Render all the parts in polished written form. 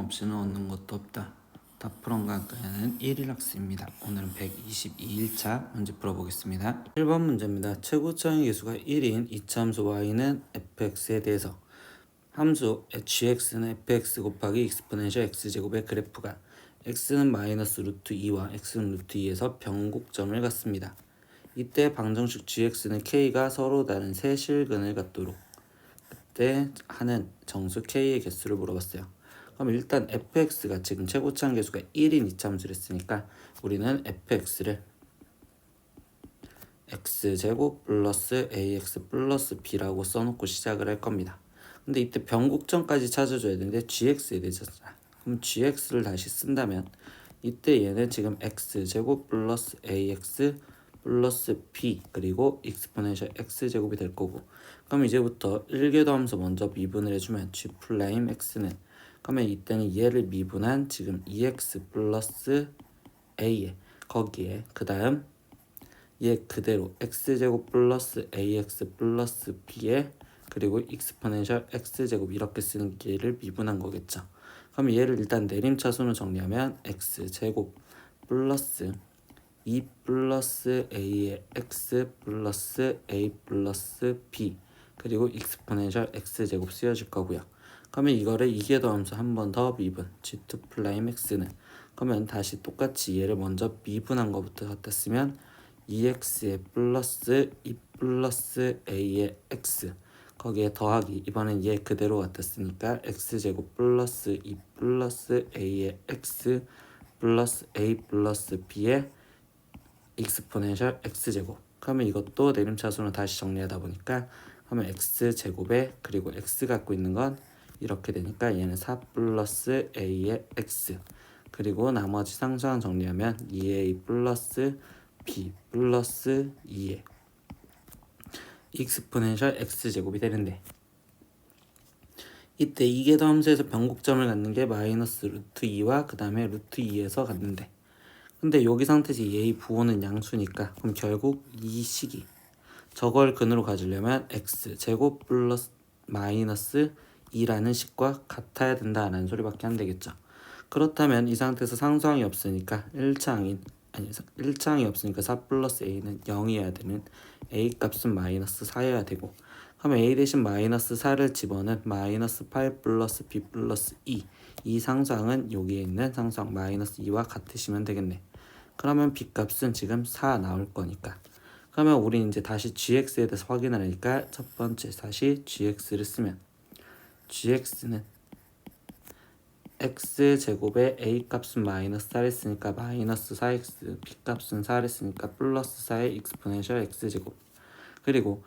없이는 얻는 것도 없다. 다프론과 가야는 1일 학습입니다. 오늘은 122일차 문제 풀어보겠습니다. 1번 문제입니다. 최고차의 계수가 1인 이차함수 y는 fx에 대해서 함수 hx는 fx 곱하기 exponential x제곱의 그래프가 x는 마이너스 루트 2와 x는 루트 2에서 변곡점을 갖습니다. 이때 방정식 gx는 k가 서로 다른 세 실근을 갖도록 그때 하는 정수 k의 개수를 물어봤어요. 그럼 일단 fx가 지금 최고차항 계수가 1인 이차함수를 했으니까 우리는 fx를 x제곱 플러스 ax 플러스 b라고 써놓고 시작을 할 겁니다. 근데 이때 변곡점까지 찾아줘야 되는데 gx에 대해서잖아. 그럼 gx를 다시 쓴다면 이때 얘는 지금 x제곱 플러스 ax 플러스 b 그리고 익스포넨셜 x제곱이 될 거고, 그럼 이제부터 1개 더하면서 먼저 미분을 해주면 g 프라임 x는, 그러면 이때는 얘를 미분한 지금 2x 플러스 a에 거기에 그 다음 얘 그대로 x제곱 플러스 ax 플러스 b에 그리고 익스포넨셜 x제곱 이렇게 쓰는 얘를 미분한 거겠죠. 그럼 얘를 일단 내림차순으로 정리하면 x제곱 플러스 2 플러스 a의 x 플러스 a 플러스 b 그리고 익스포넨셜 x제곱 쓰여질 거고요. 그러면 이거를 2개 더하면서 한 번 더 미분 g2 프라임 x는, 그러면 다시 똑같이 얘를 먼저 미분한 거부터 갖다 쓰면 2x의 플러스 2 플러스 a의 x 거기에 더하기, 이번엔 얘 그대로 갖다 쓰니까 x제곱 플러스 2 플러스 a의 x 플러스 a 플러스 b의 익스포넨셜 x제곱. 그러면 이것도 내림차순으로 다시 정리하다 보니까 그러면 x제곱에 그리고 x 갖고 있는 건 이렇게 되니까 얘는 4 플러스 a의 x 그리고 나머지 상수항 정리하면 2a 플러스 b 플러스 2의 익스포넨셜 x제곱이 되는데, 이때 2개 더함수에서 변곡점을 갖는 게 마이너스 루트 2와 그 다음에 루트 2에서 갖는데, 근데 여기 상태에서 얘의 부호는 양수니까 그럼 결국 이 식이 저걸 근으로 가지려면 x제곱 플러스 마이너스 2라는 식과 같아야 된다라는 소리밖에 안 되겠죠. 그렇다면 이 상태에서 상수항이 없으니까 1차항이 없으니까 4 플러스 a는 0이어야 되는 a 값은 마이너스 4여야 되고, 그러면 a 대신 마이너스 4를 집어넣은 마이너스 8 플러스 b 플러스 2, 이 상수항은 여기에 있는 상수항 마이너스 2와 같으시면 되겠네. 그러면 b 값은 지금 4 나올 거니까, 그러면 우리 이제 다시 gx에 대해서 확인을 하니까 첫 번째 다시 gx를 쓰면 gx는 x제곱에 a 값은 마이너스 4를 쓰니까 마이너스 4x, b 값은 4를 쓰니까 플러스 4의 익스포넨셜 x제곱, 그리고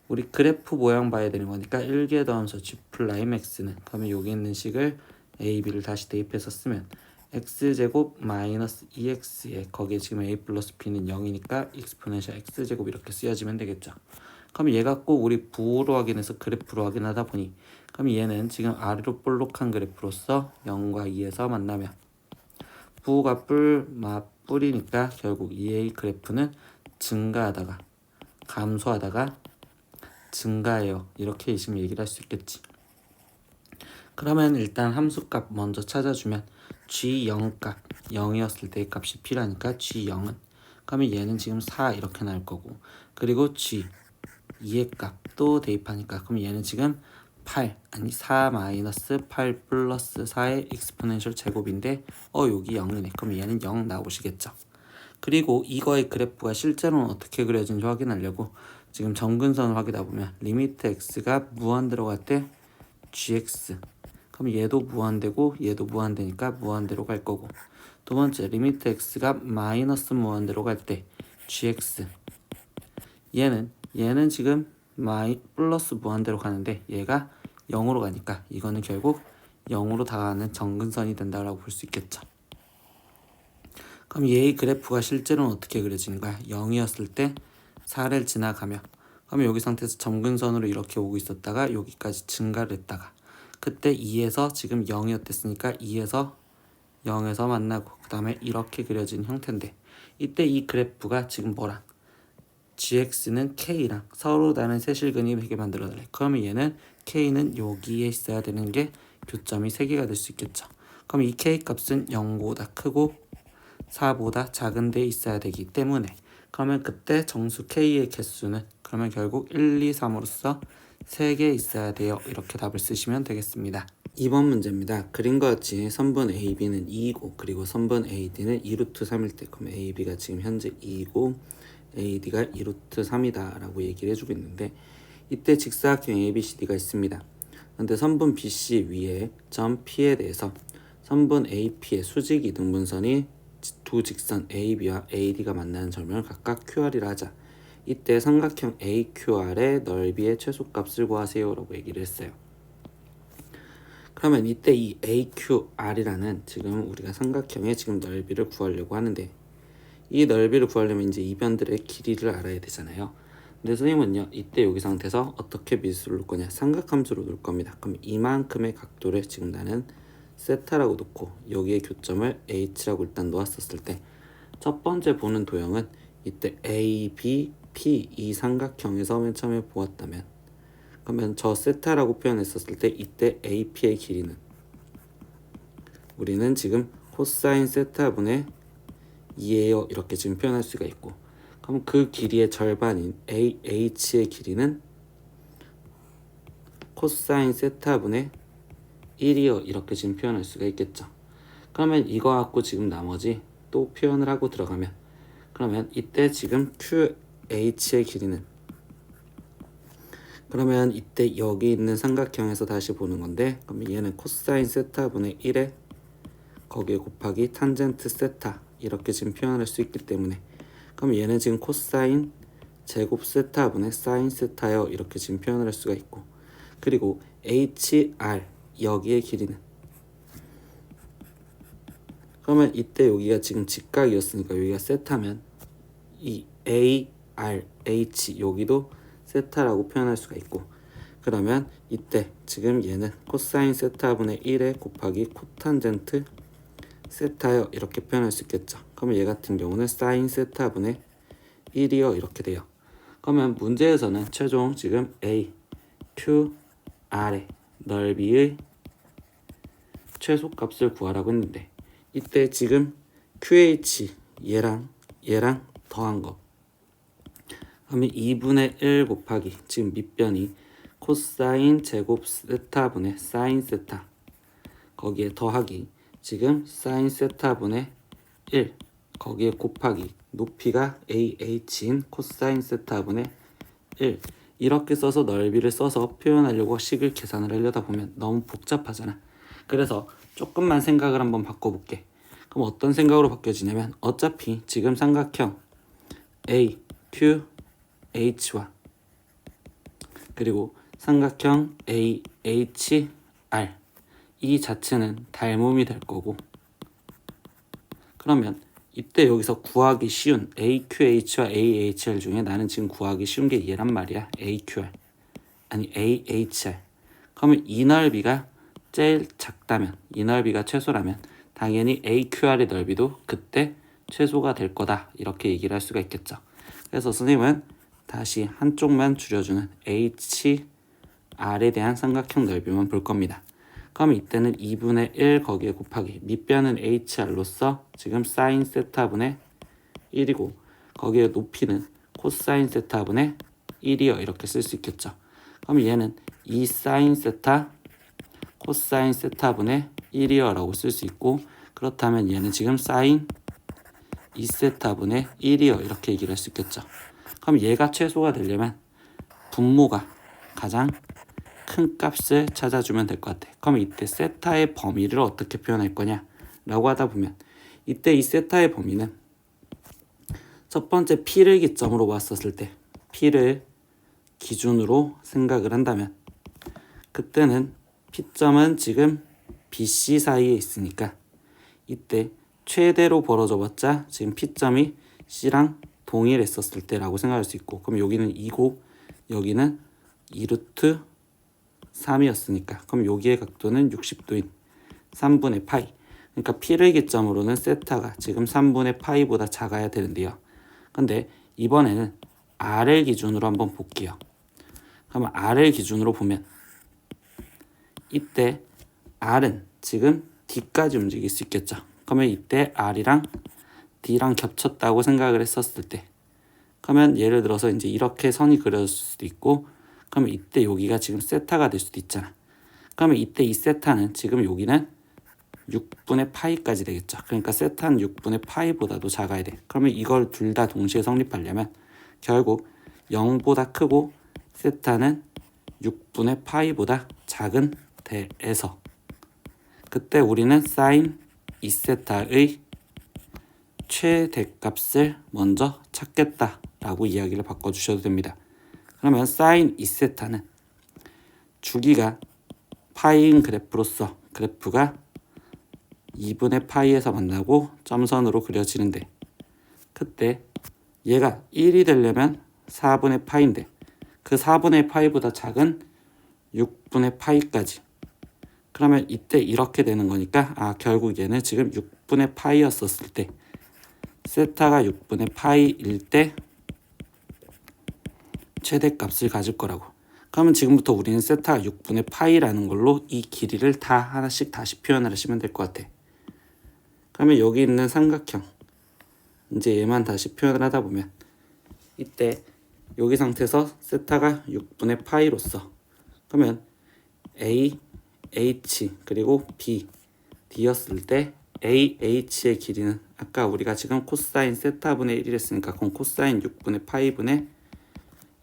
우리 그래프 모양 봐야 되는 거니까 1개 더하면서 g 프라임 x는, 그러면 여기 있는 식을 a, b를 다시 대입해서 쓰면 x제곱 마이너스 2x에 거기에 지금 a 플러스 b는 0이니까 익스포넨셜 x제곱 이렇게 쓰여지면 되겠죠. 그럼 얘가 꼭 우리 부호로 확인해서 그래프로 확인하다 보니, 그럼 얘는 지금 아래로 볼록한 그래프로서 0과 2에서 만나면 부호가 뿔이니까 결국 2의 그래프는 증가하다가 감소하다가 증가해요, 이렇게 지금 얘기를 할 수 있겠지. 그러면 일단 함수값 먼저 찾아주면 g0값 0이었을 때의 값이 필요하니까 g0은, 그러면 얘는 지금 4 이렇게 나올 거고, 그리고 g 2의 값 또 대입하니까 그럼 얘는 지금 4 마이너스 8 플러스 4의 익스포넨셜 제곱인데 여기 0이네. 그럼 얘는 0 나오시겠죠. 그리고 이거의 그래프가 실제로는 어떻게 그려진지 확인하려고 지금 점근선을 확인하다 보면 리미트 x가 무한대로 갈 때 gx, 그럼 얘도 무한대고 얘도 무한대니까 무한대로 갈 거고, 두 번째 리미트 x가 마이너스 무한대로 갈 때 gx, 얘는 지금 플러스 무한대로 가는데 얘가 0으로 가니까 이거는 결국 0으로 다가가는 점근선이 된다라고 볼 수 있겠죠. 그럼 얘의 그래프가 실제로는 어떻게 그려지는가? 0이었을 때 4를 지나가며, 그러면 여기 상태에서 점근선으로 이렇게 오고 있었다가 여기까지 증가를 했다가 그때 2에서 지금 0이었댔으니까 2에서 0에서 만나고 그 다음에 이렇게 그려진 형태인데, 이때 이 그래프가 지금 뭐랑 gx는 k랑 서로 다른 세실근이 되게 만들어달래. 그러면 얘는 k는 여기에 있어야 되는 게 교점이 3개가 될 수 있겠죠. 그럼 이 k 값은 0보다 크고 4보다 작은 데 있어야 되기 때문에 그러면 그때 정수 k의 개수는 그러면 결국 1, 2, 3으로서 3개 있어야 돼요. 이렇게 답을 쓰시면 되겠습니다. 2번 문제입니다. 그림과 같이 선분 AB는 2이고 그리고 선분 AD는 2루트 3일 때 그럼 AB가 지금 현재 2이고 AD가 2루트 3이다 라고 얘기를 해주고 있는데 이때 직사각형 ABCD가 있습니다. 근데 선분 BC 위에 점 P에 대해서 선분 AP의 수직 이등분선이 두 직선 AB와 AD가 만나는 점을 각각 QR이라 하자. 이때 삼각형 AQR의 넓이의 최소값을 구하세요 라고 얘기를 했어요. 그러면 이때 이 AQR이라는 지금 우리가 삼각형의 지금 넓이를 구하려고 하는데 이 넓이를 구하려면 이제 이 변들의 길이를 알아야 되잖아요. 근데 선생님은요 이때 여기 상태에서 어떻게 미수를 놓을 거냐, 삼각함수로 놓을 겁니다. 그럼 이만큼의 각도를 지금 나는 세타라고 놓고 여기에 교점을 H라고 일단 놓았었을 때 첫 번째 보는 도형은 이때 A, B, P 이 삼각형에서 맨 처음에 보았다면 그러면 저 세타라고 표현했었을 때 이때 AP의 길이는 우리는 지금 코사인 세타분의 2예요 이렇게 지금 표현할 수가 있고 그럼 그 길이의 절반인 AH의 길이는 코사인 세타분의 1이요 이렇게 지금 표현할 수가 있겠죠. 그러면 이거 갖고 지금 나머지 또 표현을 하고 들어가면 그러면 이때 지금 QH의 길이는 그러면 이때 여기 있는 삼각형에서 다시 보는 건데 그러면 얘는 코사인 세타분의 1에 거기에 곱하기 탄젠트 세타 이렇게 지금 표현할 수 있기 때문에 그럼 얘는 지금 코사인 제곱 세타분의 사인 세타요 이렇게 지금 표현을 할 수가 있고 그리고 HR 여기의 길이는 그러면 이때 여기가 지금 직각이었으니까 여기가 세타면 이 ARH 여기도 세타라고 표현할 수가 있고 그러면 이때 지금 얘는 코사인 세타분의 1에 곱하기 코탄젠트 세타요 이렇게 표현할 수 있겠죠. 그러면 얘 같은 경우는 사인 세타분의 1이요 이렇게 돼요. 그러면 문제에서는 최종 지금 A, Q, R의 넓이의 최소값을 구하라고 했는데 이때 지금 QH 얘랑 더한 거 그러면 2분의 1 곱하기 지금 밑변이 코사인 제곱 세타분의 사인 세타 거기에 더하기 지금 사인 세타분의 1 거기에 곱하기 높이가 AH인 코사인 세타분의 1 이렇게 써서 넓이를 써서 표현하려고 식을 계산을 하려다 보면 너무 복잡하잖아. 그래서 조금만 생각을 한번 바꿔볼게. 그럼 어떤 생각으로 바뀌어지냐면 어차피 지금 삼각형 A, Q, H와 그리고 삼각형 A, H, R 이 자체는 닮음이 될 거고 그러면 이때 여기서 구하기 쉬운 AQH와 AHR 중에 나는 지금 구하기 쉬운 게 얘란 말이야. AQR 아니 AHR 그러면 이 넓이가 제일 작다면 이 넓이가 최소라면 당연히 AQR의 넓이도 그때 최소가 될 거다 이렇게 얘기를 할 수가 있겠죠. 그래서 선생님은 다시 한쪽만 줄여주는 HR에 대한 삼각형 넓이만 볼 겁니다. 그럼 이때는 2분의 1 거기에 곱하기 밑변은 HR로서 지금 사인 세타분의 1이고 거기에 높이는 코사인 세타분의 1이요 이렇게 쓸 수 있겠죠. 그럼 얘는 2 사인 세타 코사인 세타분의 1이요 라고 쓸 수 있고 그렇다면 얘는 지금 사인 2세타분의 1이요 이렇게 얘기를 할 수 있겠죠. 그럼 얘가 최소가 되려면 분모가 가장 큰 값을 찾아주면 될 것 같아. 그럼 이때 세타의 범위를 어떻게 표현할 거냐 라고 하다 보면 이때 이 세타의 범위는 첫 번째 P를 기점으로 봤었을 때 P를 기준으로 생각을 한다면 그때는 P점은 지금 BC 사이에 있으니까 이때 최대로 벌어져 봤자 지금 P점이 C랑 동일했었을 때라고 생각할 수 있고 그럼 여기는 2고 여기는 2루트 3이었으니까 그럼 여기의 각도는 60도인 3분의 파이 그러니까 P를 기점으로는 세타가 지금 3분의 파이보다 작아야 되는데요. 근데 이번에는 R을 기준으로 한번 볼게요. 그러면 R을 기준으로 보면 이때 R은 지금 D까지 움직일 수 있겠죠. 그러면 이때 R이랑 D랑 겹쳤다고 생각을 했었을 때, 그러면 예를 들어서 이제 이렇게 선이 그려질 수도 있고, 그러면 이때 여기가 지금 세타가 될 수도 있잖아. 그러면 이때 이 세타는 지금 여기는 6분의 파이까지 되겠죠. 그러니까 세타는 6분의 파이보다도 작아야 돼. 그러면 이걸 둘 다 동시에 성립하려면 결국 0보다 크고 세타는 6분의 파이보다 작은 대에서, 그때 우리는 사인 2세타의 최대값을 먼저 찾겠다라고 이야기를 바꿔주셔도 됩니다. 그러면 사인 2세타는 주기가 파이인 그래프로서 그래프가 2분의 파이에서 만나고 점선으로 그려지는데, 그때 얘가 1이 되려면 4분의 파이인데 그 4분의 파이보다 작은 6분의 파이까지, 그러면 이때 이렇게 되는 거니까 결국 얘는 지금 6분의 파이였었을 때 세타가 6분의 파이일 때 최대값을 가질 거라고. 그러면 지금부터 우리는 세타가 6분의 파이라는 걸로 이 길이를 다 하나씩 다시 표현을 하시면 될 것 같아. 그러면 여기 있는 삼각형, 이제 얘만 다시 표현을 하다 보면 이때 여기 상태에서 세타가 6분의 파이로서, 그러면 A, H 그리고 B, D였을 때 A, H의 길이는 아까 우리가 지금 코사인 세타분의 1을 했으니까 그럼 코사인 6분의 파이분의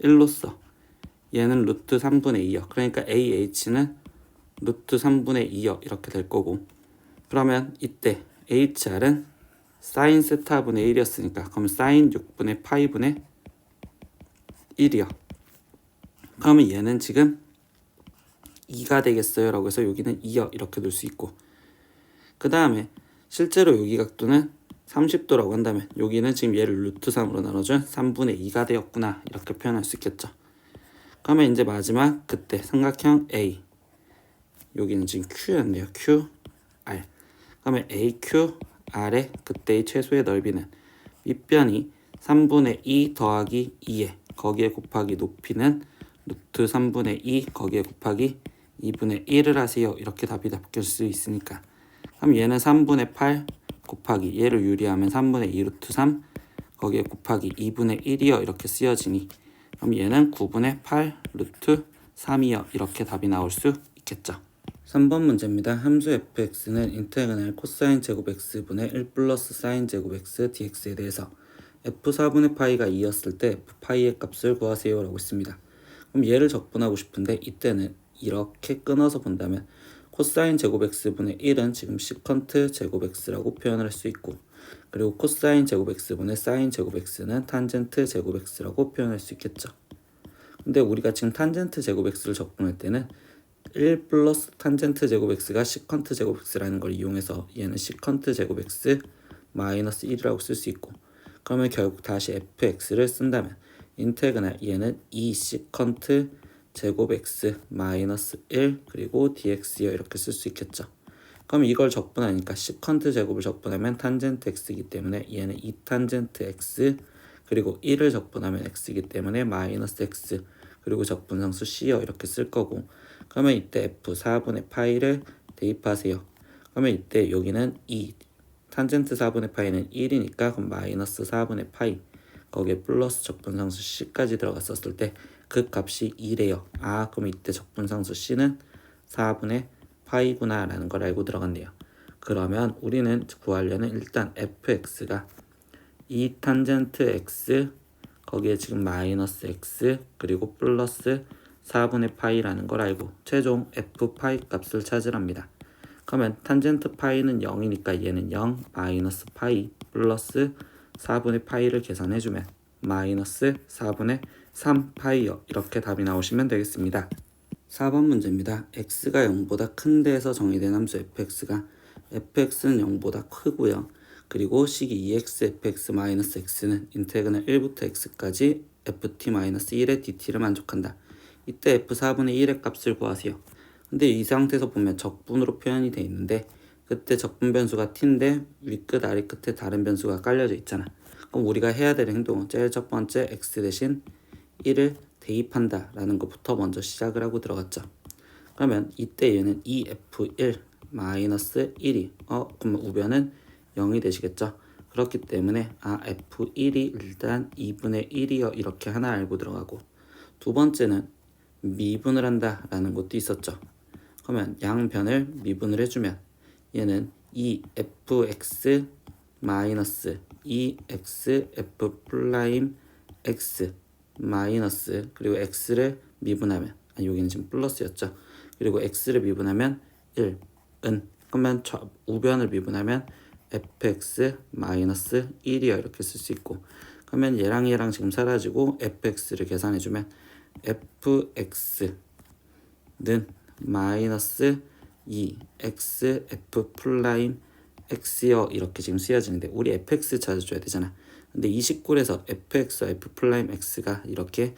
1로서 얘는 루트 3분의 2요. 그러니까 AH는 루트 3분의 2요. 이렇게 될 거고, 그러면 이때 HR은 사인 세타분의 1이었으니까 그럼 사인 6분의 파이분의 1이요. 그러면 얘는 지금 2가 되겠어요 라고 해서 여기는 2요 이렇게 둘 수 있고, 그 다음에 실제로 여기 각도는 30도라고 한다면 여기는 지금 얘를 루트 3으로 나눠준 3분의 2가 되었구나 이렇게 표현할 수 있겠죠. 그러면 이제 마지막 그때 삼각형 A, 여기는 지금 Q였네요. QR. 그러면 AQR의 그때의 최소의 넓이는 밑변이 3분의 2 더하기 2에 거기에 곱하기 높이는 루트 3분의 2 거기에 곱하기 2분의 1을 하세요. 이렇게 답이 바뀔 수 있으니까, 그럼 얘는 3분의 8 곱하기 얘를 유리하면 3분의 2 루트 3 거기에 곱하기 2분의 1이요 이렇게 쓰여지니, 그럼 얘는 9분의 8 루트 3이요 이렇게 답이 나올 수 있겠죠. 3번 문제입니다. 함수 fx는 인테그랄 코사인 제곱 x분의 1 플러스 사인 제곱 x dx에 대해서 f 4분의 파이가 2였을 때 f 파이의 값을 구하세요 라고 했습니다. 그럼 얘를 적분하고 싶은데 이때는 이렇게 끊어서 본다면 코사인 제곱 x분의 1은 지금 시컨트 제곱 x라고 표현을 할 수 있고, 그리고 코사인 제곱 x분의 사인 제곱 x는 탄젠트 제곱 x라고 표현할 수 있겠죠. 근데 우리가 지금 탄젠트 제곱 x를 적분할 때는 1 플러스 탄젠트 제곱 x가 시컨트 제곱 x라는 걸 이용해서 얘는 시컨트 제곱 x 마이너스 1이라고 쓸 수 있고, 그러면 결국 다시 fx를 쓴다면 인테그랄 얘는 2 시컨트 제곱 x 마이너스 1 그리고 dx요 이렇게 쓸 수 있겠죠. 그럼 이걸 적분하니까 시컨트 제곱을 적분하면 탄젠트 x이기 때문에 얘는 2 탄젠트 x 그리고 1을 적분하면 x이기 때문에 마이너스 x 그리고 적분상수 c요 이렇게 쓸 거고, 그러면 이때 f 4분의 파이를 대입하세요. 그러면 이때 여기는 2 탄젠트 4분의 파이는 1이니까 그럼 마이너스 4분의 파이 거기에 플러스 적분상수 c까지 들어갔었을 때 그 값이 2래요. 그럼 이때 적분상수 c는 4분의 파이구나 라는 걸 알고 들어갔네요. 그러면 우리는 구하려는 일단 fx가 2 탄젠트 x 거기에 지금 마이너스 x 그리고 플러스 4분의 파이라는 걸 알고 최종 f 파이 값을 찾으랍니다. 그러면 탄젠트 파이는 0이니까 얘는 0 마이너스 파이 플러스 4분의 파이를 계산해주면 마이너스 4분의 3파이요 이렇게 답이 나오시면 되겠습니다. 4번 문제입니다. x가 0보다 큰 데에서 정의된 함수 fx가 fx는 0보다 크고요. 그리고 식이 2x fx-x는 인테그랄 1부터 x까지 ft-1의 dt를 만족한다. 이때 f 4분의 1의 값을 구하세요. 근데 이 상태에서 보면 적분으로 표현이 되어 있는데 그때 적분 변수가 t인데 위끝 아래끝에 다른 변수가 깔려져 있잖아. 그럼 우리가 해야 될 행동은 제일 첫 번째 x 대신 1을 대입한다 라는 것부터 먼저 시작을 하고 들어갔죠. 그러면 이때 얘는 2f1 마이너스 1이 그러면 우변은 0이 되시겠죠. 그렇기 때문에 f1이 일단 2분의 1이요 이렇게 하나 알고 들어가고, 두 번째는 미분을 한다 라는 것도 있었죠. 그러면 양변을 미분을 해주면 얘는 2fx 마이너스 2xf 프라임 x 마이너스, 그리고 x를 미분하면 여기는 지금 플러스였죠. 그리고 x를 미분하면 1은, 그러면 우변을 미분하면 fx 마이너스 1이요 이렇게 쓸 수 있고, 그러면 얘랑 지금 사라지고 fx를 계산해주면 fx는 마이너스 2xf 프라임 x요 이렇게 지금 쓰여지는데, 우리 fx 찾아줘야 되잖아. 근데 29에서 fx와 f 프라임 x가 이렇게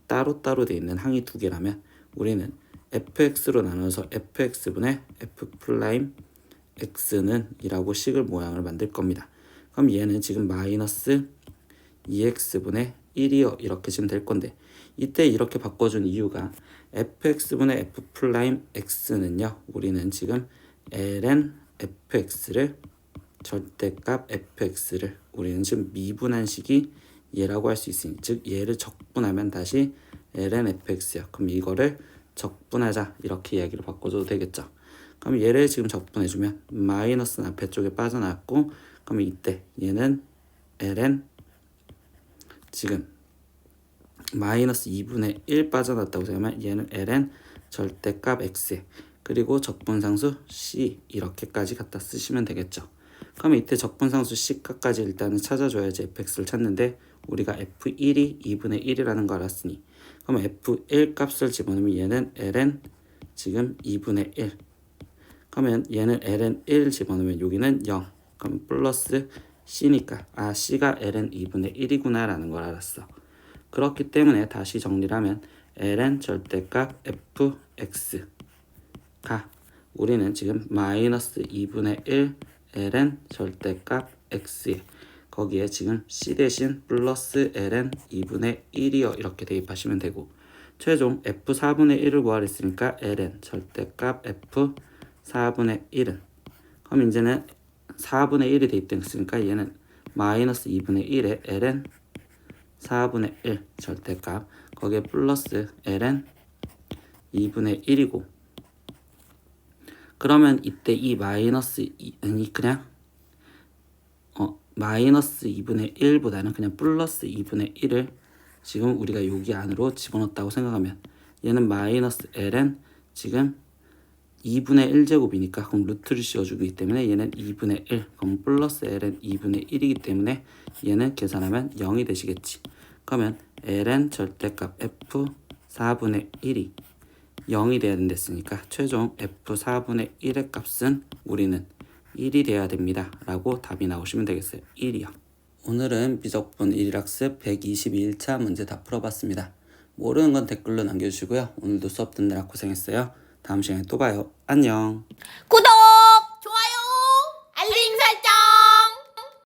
따로따로 돼 있는 항이 두 개라면 우리는 fx로 나눠서 fx분의 f 프라임 x는 이라고 식을 모양을 만들 겁니다. 그럼 얘는 지금 마이너스 2x분의 1이요 이렇게 지금 될 건데, 이때 이렇게 바꿔준 이유가 fx분의 f 프라임 x는요 우리는 지금 ln fx를 절대값 fx를 우리는 지금 미분한 식이 얘라고 할 수 있으니, 즉 얘를 적분하면 다시 ln fx야. 그럼 이거를 적분하자 이렇게 이야기를 바꿔줘도 되겠죠. 그럼 얘를 지금 적분해주면 마이너스는 앞에 쪽에 빠져나왔고, 그러면 이때 얘는 ln 지금 마이너스 2분의 1 빠져났다고 생각하면 얘는 ln 절대값 x, 그리고 적분상수 c 이렇게까지 갖다 쓰시면 되겠죠. 그러면 이때 적분상수 c값까지 일단은 찾아줘야지 fx를 찾는데, 우리가 f1이 2분의 1이라는 거 알았으니, 그러면 f1 값을 집어넣으면 얘는 ln 지금 2분의 1, 그러면 얘는 ln 1 집어넣으면 여기는 0, 그럼 플러스 c니까 c가 ln 2분의 1이구나 라는 걸 알았어. 그렇기 때문에 다시 정리를 하면 ln 절대값 fx가 우리는 지금 마이너스 2분의 1 ln 절대값 x, 거기에 지금 c 대신 플러스 ln 2분의 1이요 이렇게 대입하시면 되고, 최종 f4분의 1을 구하랬으니까 ln 절대값 f4분의 1은, 그럼 이제는 4분의 1이 대입됐으니까 얘는 마이너스 2분의 1에 ln 4분의 1 절대값, 거기에 플러스 ln 2분의 1이고, 그러면 이때 이 마이너스 2는 그냥 마이너스 2분의 1보다는 그냥 플러스 2분의 1을 지금 우리가 여기 안으로 집어넣었다고 생각하면 얘는 마이너스 ln 지금 2분의 1제곱이니까 그럼 루트를 씌워주기 때문에 얘는 2분의 1, 그럼 플러스 ln 2분의 1이기 때문에 얘는 계산하면 0이 되시겠지. 그러면 ln 절대값 f 4분의 1이 0이 돼야 된댔으니까 최종 f4분의 1의 값은 우리는 1이 돼야 됩니다 라고 답이 나오시면 되겠어요. 1이요. 오늘은 미적분 1학습 122일차 문제 다 풀어봤습니다. 모르는 건 댓글로 남겨주시고요. 오늘도 수업 듣느라 고생했어요. 다음 시간에 또 봐요. 안녕. 구독!